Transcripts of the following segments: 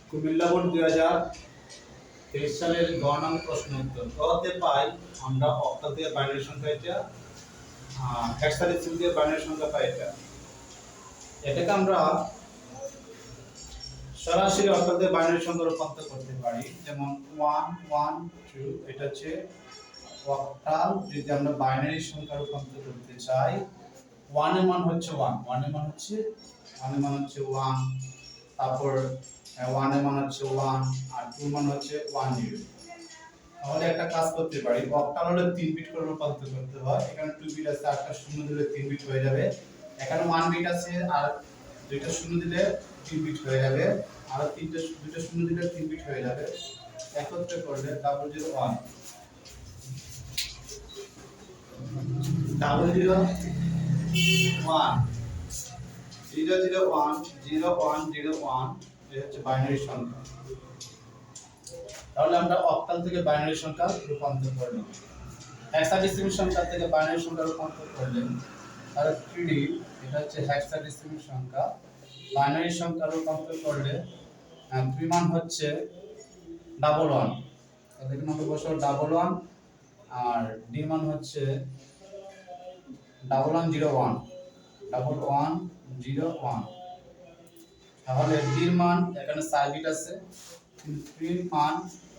Comilla board 2023 সালের গ নং প্রশ্ন উত্তর। কতে পাই আমরা অক্টাল দিয়ে বাইনারি সংখ্যা এটা, হেক্সাডেসিমাল দিয়ে বাইনারি সংখ্যা পাই এটা। এটাকে আমরা সরাসরি অক্টাল দিয়ে বাইনারি সংখ্যা রূপান্তর করতে পারি। যেমন 1 1 2 এটা হচ্ছে অক্টাল। যদি আমরা বাইনারি সংখ্যা রূপান্তর করতে চাই, 1 এর মান হচ্ছে 1, 1 এর মান হচ্ছে 1, তারপর 1 এর মান হচ্ছে 1 আর 2 মান হচ্ছে 1 0। তাহলে একটা কাজ করতে পারি, অক্টাল হলে 3 বিট করে রূপান্তর করতে হয়। এখানে 2 বিট আছে, একটা শূন্য দিলে 3 বিট হয়ে যাবে। এখানে 1 বিট আছে আর দুইটা শূন্য দিলে 3 বিট হয়ে যাবে, আর দুইটা শূন্য দিলে 3 বিট হয়ে যাবে। একত্রে করলে 001 001 001 0101 এটা হচ্ছে বাইনারি সংখ্যা। তাহলে আমরা অক্টাল থেকে বাইনারি সংখ্যা রূপান্তর করলাম। হেক্সাডেসিমাল সংখ্যা থেকে বাইনারি সংখ্যা রূপান্তর করলেন। তাহলে 3D এটা হচ্ছে হেক্সাডেসিমাল সংখ্যা। বাইনারি সংখ্যা রূপান্তর করলে 3 মান হচ্ছে 11। তাহলে এখানে আমরা বসাবো 11 আর D মান হচ্ছে 1101 1101। তাহলে D এর মান এখানে 4 বিট আছে, কিন্তু 3 এর মান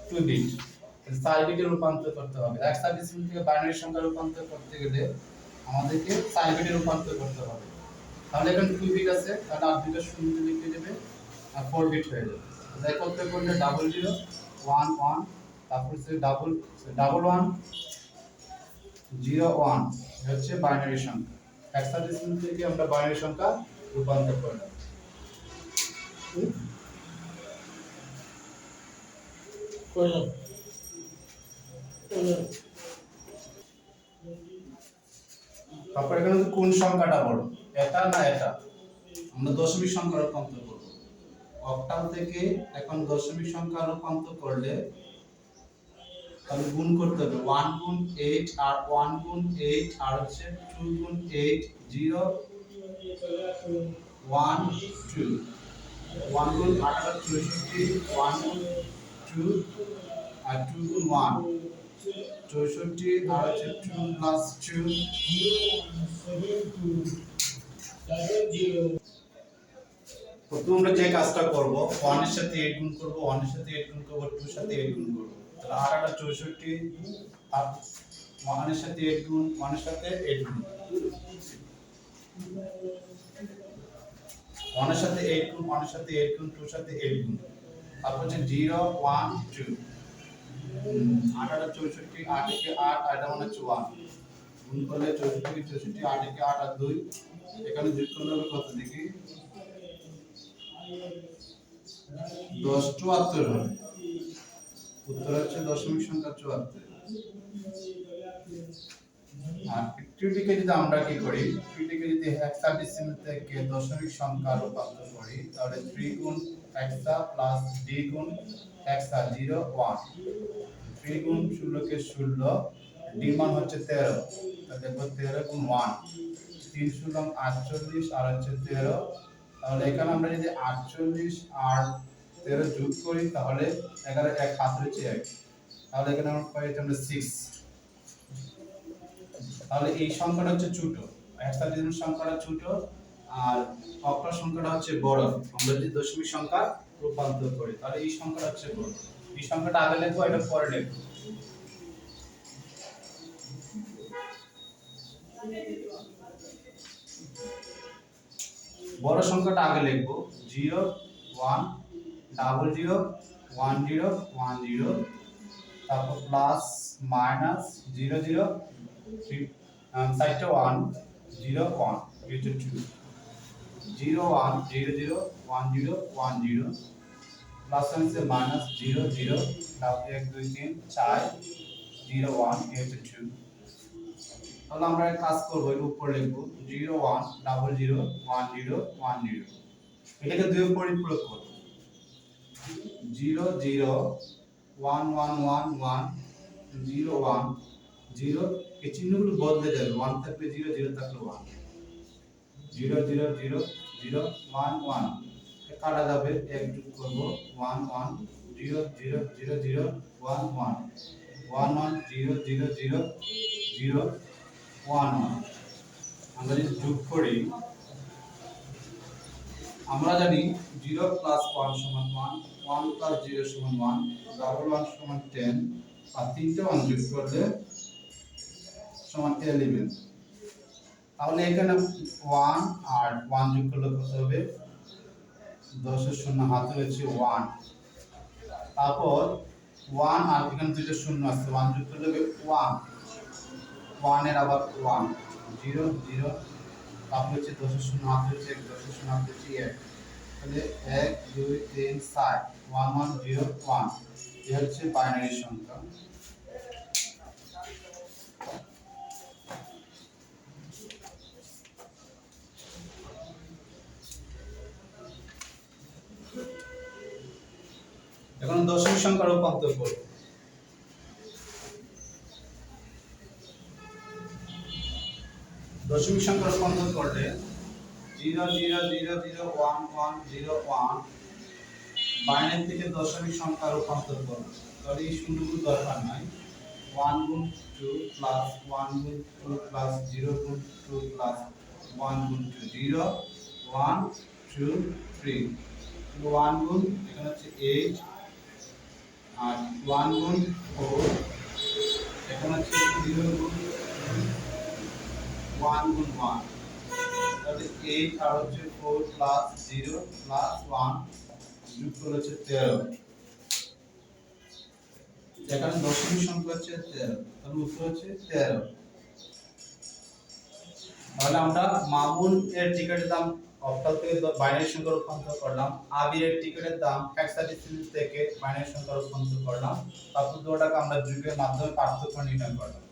2 বিট। 4 বিটে রূপান্তর করতে হবে। হেক্সাডেসিমাল থেকে বাইনারি সংখ্যা রূপান্তর করতে গেলে আমাদেরকে 4 বিটে রূপান্তর করতে হবে। তাহলে এখানে 2 বিট আছে, তাহলে আর দুটো শূন্য লিখে দেবে আর 4 বিট হয়ে যাবে। একত্রে করলে 0011, তারপর হচ্ছে 1101 হচ্ছে বাইনারি সংখ্যা। হেক্সাডেসিমাল থেকে আমরা বাইনারি সংখ্যা রূপান্তর করলাম। তারপর এখানে কোন সংখ্যাটা বড়, এটা না এটা? আমরা দশমিক সংখ্যা রূপান্তর করব। অক্টাল থেকে এখন দশমিক সংখ্যা রূপান্তর করলে তাহলে গুণ করতে হবে। 1 গুণ 8 আর 1 গুণ 8 আর হচ্ছে 2 গুণ 8 0 1 2। 1 গুণ 8 আর 64, 1 গুণ 2 আর 2 গুণ 1 64 আর হচ্ছে 2 প্লাস 2 তো তোমরা যে কাজটা করব, 1 এর সাথে 8 গুণ করব, 1 এর সাথে 8 গুণ করব, 2 এর সাথে 8 গুণ করব। তাহলে 8 আর 64 আর 1 এর সাথে 8 গুণ, 1 এর সাথে 8 গুণ, 1 এর সাথে 8 গুণ, 1 এর সাথে 8 গুণ, 2 এর সাথে 8 গুণ। তারপর হচ্ছে 0 1 2। 8 আর 64, 8 একে 8 আর এটা মানে হচ্ছে 1। গুণ করলে 64 কে 64, 8 একে 8 আর 2। এখানে যোগ করলে হবে কত দেখি? 10 74 হবে। উত্তর হচ্ছে দশমিক সংখ্যা 74। আর ট্রিটিকে যদি আমরা কি করি, ট্রিটিকে যদি হেক্সাডেসিমাল থেকে দশমিক সংখ্যা রূপান্তর করি, তাহলে 3 গুণ হেক্সা প্লাস d গুণ হেক্সা 0 1। 3 গুণ 16 কে 16, d মান হচ্ছে 13। তাহলে দেখো 13 গুণ 1 3 16 48 আর হচ্ছে 13। তাহলে এখানে আমরা যদি 48 আর 13 যোগ করি তাহলে 11 এক হাত হচ্ছে 1। তাহলে এখানে আমরা পাই আমরা 6। তাহলে এই সংখ্যাটা হচ্ছে ছোট, হেক্সাডেসিমাল সংখ্যাটা ছোট আর অক্টাল সংখ্যাটা হচ্ছে বড়। আমরা যদি দশমিক সংখ্যা রূপান্তর করি তাহলে এই সংখ্যাটা হচ্ছে বড়। এই সংখ্যাটা আগে লিখবো, এটা পরে লিখবো। বড় সংখ্যাটা আগে লিখবো 0 1 00 10 10, তারপর প্লাস মাইনাস 0 0 সাইডটা 1 0 1 এটা 2 0 1 0 0 1 0 1 0 প্লাস হচ্ছে মাইনাস 0 0 তারপর 1 2 3 4 0 1 এটা 2। তাহলে আমরা এক কাজ করব, এর উপর লিখব 0 1 00 10 10। এটাকে দুই পরিপূরক করব। 0 0 1 1 1 1 0 1 0। এই চিহ্নগুলো বদলে যাবে, 1 থাকলে 0 0 থাকলে 1। 0 0 0 0 1 1 কাটা যাবে, এক যোগ করব 1 1 0 0 0 0 1 1 1 1 0 0 0 0 1 1। আমরা যদি যোগ করি আমরা জানি 0 প্লাস 1 সমান 1, 1 প্লাস 0 সমান 1, ডাবল 1 সমান 10, আর তিনটে 1 যোগ করলে সমান 11। তাহলে এখানে 1 আর 1 যোগ করলে কত হবে? 10 এর শূন্য হাতে রয়েছে 1, তারপর 1 আর এখানে দুটো শূন্য আছে, 1 যোগ করলে হবে 1, 1 এর আবার 1 0 0, তারপর হচ্ছে 10 এর শূন্য হাতে রয়েছে 1, 10 এর শূন্য হাতে রয়েছে 1, তাহলে 1 2 3 4 1 1 0 1। এই হচ্ছে বাইনারি সংখ্যা। এখন দশমিক সংখ্যা রূপান্তর করব। দশমিক সংখ্যা রূপান্তর করলে 0 0 0 0 1 1 0 1 বাইনারি থেকে দশমিক সংখ্যা রূপান্তর করব। তাহলে এই শূন্যগুলো দরকার নাই। 1 গুণ 2 প্লাস 1 গুণ 2 প্লাস 0 গুণ 2 প্লাস 1 গুণ 2 0 1 2 3। 1 গুণ এখানে হচ্ছে 8 আর 1 গুণ 4 এখানে হচ্ছে 0 গুণ 1 গুণ 1, তাহলে 8 আর হচ্ছে 4 প্লাস 0 প্লাস 1 যোগ করলে হচ্ছে 13। এখানে দশমিক সংখ্যা হচ্ছে 13, তাহলে উত্তর হচ্ছে 13। তাহলে আমরা মামুন এর টিকিটের দাম অক্টাল থেকে বাইনারি সংখ্যা রূপান্তর করলাম, আবির এর টিকিটের দাম হেক্সাডেসিমাল থেকে বাইনারি সংখ্যা রূপান্তর করলাম, তারপর দুটোটাকে আমরা যোগের মাধ্যমে পার্থক্য নির্ণয় করলাম।